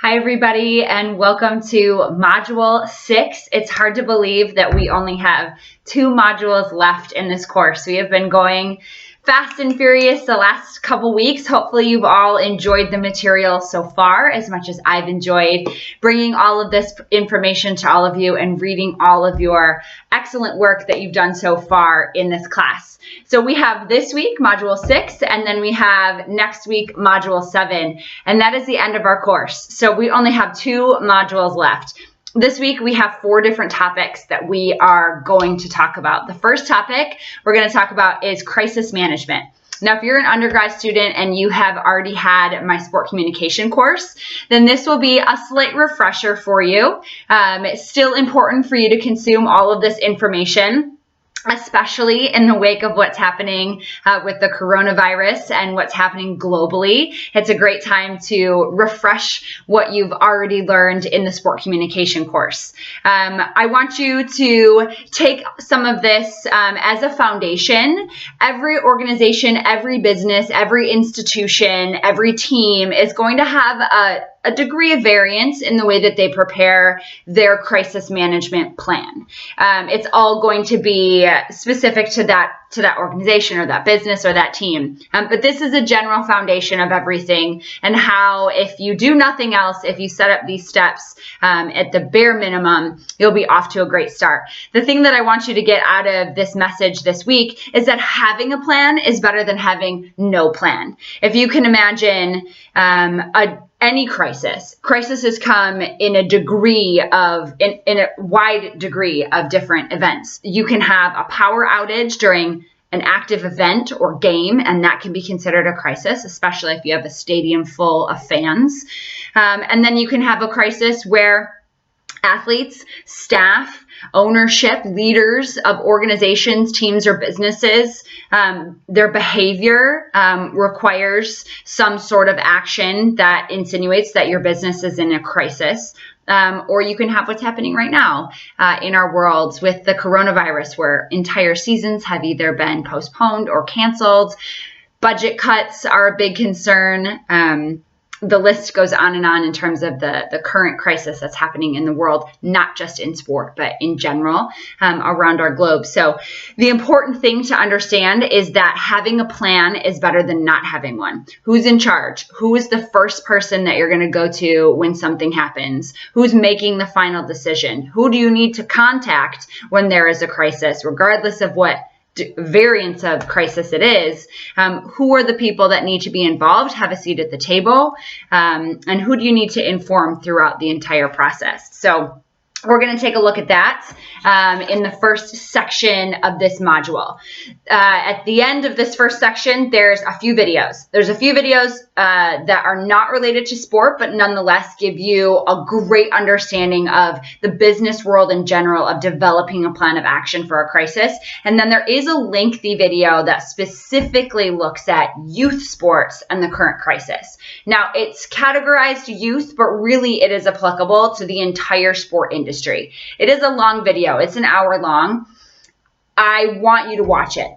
Hi, everybody, and welcome to Module 6. It's hard to believe that we only have 2 modules left in this course. We have been going fast and furious the last couple weeks. Hopefully, you've all enjoyed the material so far as much as I've enjoyed bringing all of this information to all of you and reading all of your excellent work that you've done so far in this class. So we have this week, Module 6, and then we have next week, Module 7, and that is the end of our course. So we only have 2 modules left. This week, we have 4 different topics that we are going to talk about. The first topic we're going to talk about is crisis management. Now, if you're an undergrad student and you have already had my sport communication course, then this will be a slight refresher for you. It's still important for you to consume all of this information, especially in the wake of what's happening with the coronavirus and what's happening globally. It's a great time to refresh what you've already learned in the sport communication course. I want you to take some of this as a foundation. Every organization, every business, every institution, every team is going to have a degree of variance in the way that they prepare their crisis management plan. It's all going to be specific to that organization or that business or that team. But this is a general foundation of everything, and how, if you do nothing else, if you set up these steps at the bare minimum, you'll be off to a great start. The thing that I want you to get out of this message this week is that having a plan is better than having no plan. If you can imagine any crisis has come in a wide degree of different events. You can have a power outage during an active event or game, and that can be considered a crisis, especially if you have a stadium full of fans. And then you can have a crisis where athletes, staff, ownership, leaders of organizations, teams, or businesses, their behavior requires some sort of action that insinuates that your business is in a crisis. Or you can have what's happening right now in our world with the coronavirus, where entire seasons have either been postponed or canceled. Budget cuts are a big concern. The list goes on and on in terms of the current crisis that's happening in the world, not just in sport, but in general around our globe. So the important thing to understand is that having a plan is better than not having one. Who's in charge? Who is the first person that you're going to go to when something happens? Who's making the final decision? Who do you need to contact when there is a crisis, regardless of what variance of crisis it is? Who are the people that need to be involved, have a seat at the table, and who do you need to inform throughout the entire process? So we're going to take a look at that in the first section of this module. At the end of this first section, there's a few videos. There's a few videos that are not related to sport, but nonetheless give you a great understanding of the business world in general of developing a plan of action for a crisis. And then there is a lengthy video that specifically looks at youth sports and the current crisis. Now, it's categorized youth, but really it is applicable to the entire sport industry. It is a long video. It's an hour long. I want you to watch it.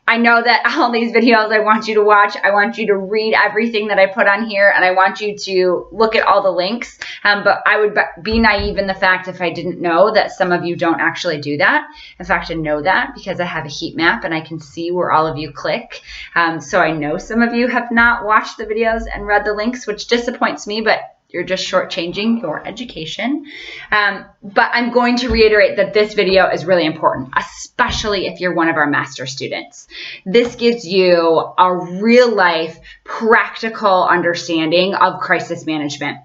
I know that all these videos I want you to watch. I want you to read everything that I put on here, and I want you to look at all the links. But I would be naive in the fact if I didn't know that some of you don't actually do that. In fact, I know that because I have a heat map and I can see where all of you click. So I know some of you have not watched the videos and read the links, which disappoints me, but you're just shortchanging your education. But I'm going to reiterate that this video is really important, especially if you're one of our master students. This gives you a real life, practical understanding of crisis management.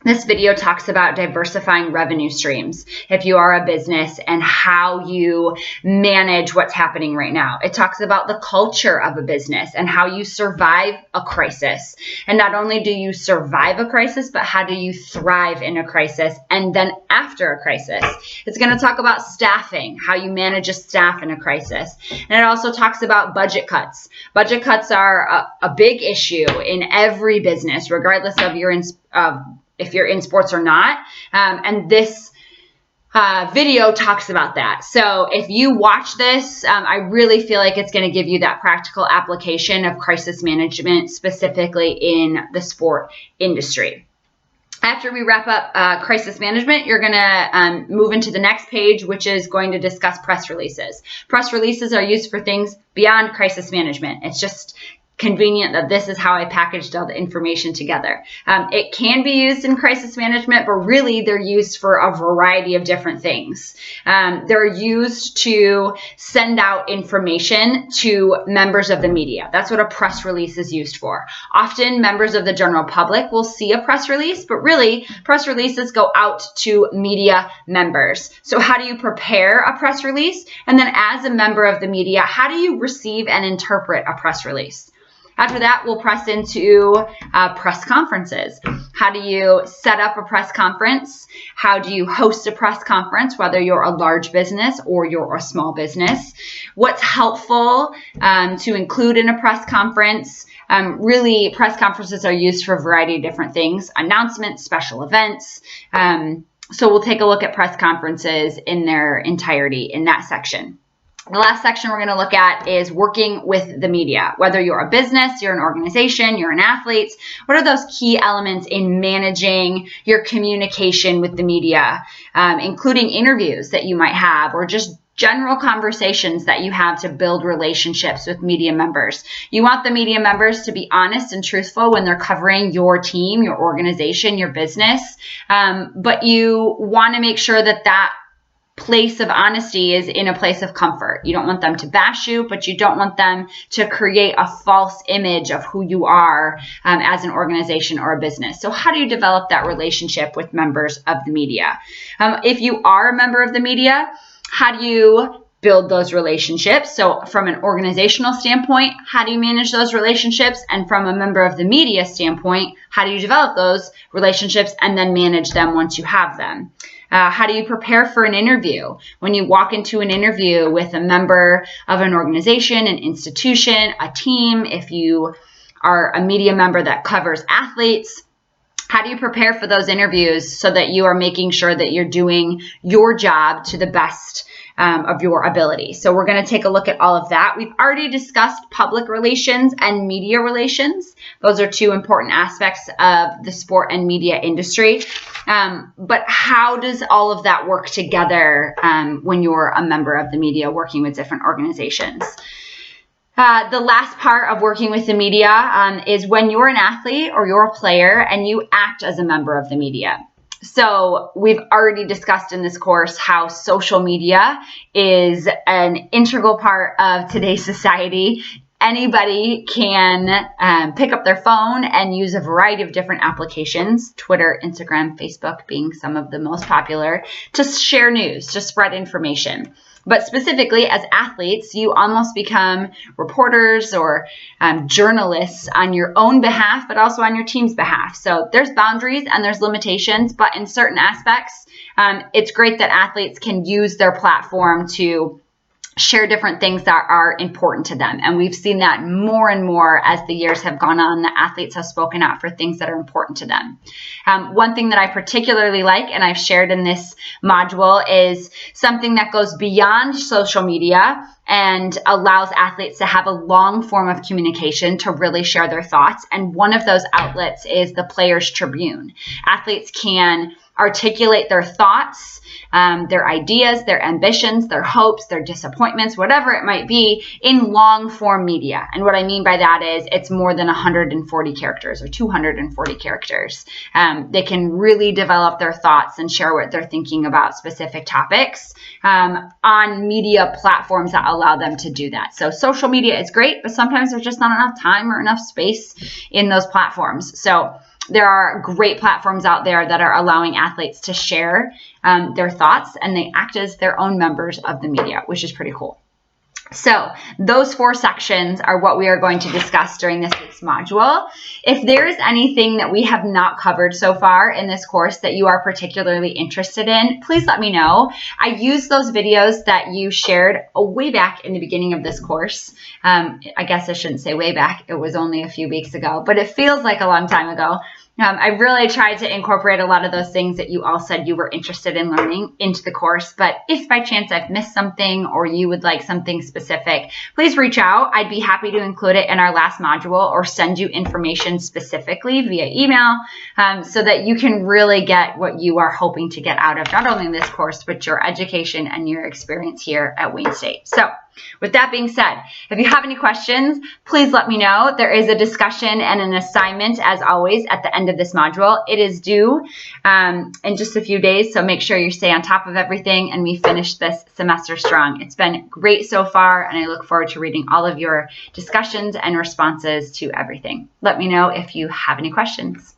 This video talks about diversifying revenue streams if you are a business and how you manage what's happening right now. It talks about the culture of a business and how you survive a crisis. And not only do you survive a crisis, but how do you thrive in a crisis and then after a crisis. It's going to talk about staffing, how you manage a staff in a crisis. And it also talks about budget cuts. Budget cuts are a big issue in every business, regardless of if you're in sports or not. And this video talks about that. So if you watch this, I really feel like it's going to give you that practical application of crisis management, specifically in the sport industry. After we wrap up crisis management, you're going to move into the next page, which is going to discuss press releases. Press releases are used for things beyond crisis management. It's just convenient that this is how I packaged all the information together. It can be used in crisis management, but really they're used for a variety of different things. They're used to send out information to members of the media. That's what a press release is used for. Often members of the general public will see a press release, but really press releases go out to media members. So how do you prepare a press release? And then as a member of the media, how do you receive and interpret a press release? After that, we'll press into press conferences. How do you set up a press conference? How do you host a press conference, whether you're a large business or you're a small business? What's helpful to include in a press conference? Really, press conferences are used for a variety of different things, announcements, special events. So we'll take a look at press conferences in their entirety in that section. The last section we're going to look at is working with the media. Whether you're a business, you're an organization, you're an athlete, what are those key elements in managing your communication with the media, including interviews that you might have or just general conversations that you have to build relationships with media members. You want the media members to be honest and truthful when they're covering your team, your organization, your business, but you want to make sure that that place of honesty is in a place of comfort. You don't want them to bash you, but you don't want them to create a false image of who you are as an organization or a business. So how do you develop that relationship with members of the media? If you are a member of the media, how do you build those relationships? So from an organizational standpoint, how do you manage those relationships? And from a member of the media standpoint, how do you develop those relationships and then manage them once you have them? How do you prepare for an interview? When you walk into an interview with a member of an organization, an institution, a team, if you are a media member that covers athletes, how do you prepare for those interviews so that you are making sure that you're doing your job to the best of your ability? So we're going to take a look at all of that. We've already discussed public relations and media relations. Those are two important aspects of the sport and media industry. But how does all of that work together when you're a member of the media working with different organizations? The last part of working with the media is when you're an athlete or you're a player and you act as a member of the media. So we've already discussed in this course how social media is an integral part of today's society. Anybody can pick up their phone and use a variety of different applications, Twitter, Instagram, Facebook being some of the most popular, to share news, to spread information. But specifically as athletes, you almost become reporters or journalists on your own behalf, but also on your team's behalf. So there's boundaries and there's limitations, but in certain aspects, it's great that athletes can use their platform to share different things that are important to them. And we've seen that more and more as the years have gone on. The athletes have spoken out for things that are important to them. One thing that I particularly like, and I've shared in this module, is something that goes beyond social media and allows athletes to have a long form of communication to really share their thoughts. And one of those outlets is the Players Tribune. Athletes can articulate their thoughts, their ideas, their ambitions, their hopes, their disappointments, whatever it might be, in long form media. And what I mean by that is it's more than 140 characters or 240 characters. They can really develop their thoughts and share what they're thinking about specific topics on media platforms that allow them to do that. So social media is great, but sometimes there's just not enough time or enough space in those platforms. So there are great platforms out there that are allowing athletes to share their thoughts, and they act as their own members of the media, which is pretty cool. So those 4 sections are what we are going to discuss during this week's module. If there is anything that we have not covered so far in this course that you are particularly interested in, please let me know. I used those videos that you shared way back in the beginning of this course. I guess I shouldn't say way back. It was only a few weeks ago, but it feels like a long time ago. I really tried to incorporate a lot of those things that you all said you were interested in learning into the course. But if by chance I've missed something or you would like something specific, please reach out. I'd be happy to include it in our last module or send you information specifically via email so that you can really get what you are hoping to get out of not only this course, but your education and your experience here at Wayne State. So with that being said, if you have any questions, please let me know. There is a discussion and an assignment, as always, at the end of this module. It is due in just a few days, so make sure you stay on top of everything and we finish this semester strong. It's been great so far, and I look forward to reading all of your discussions and responses to everything. Let me know if you have any questions.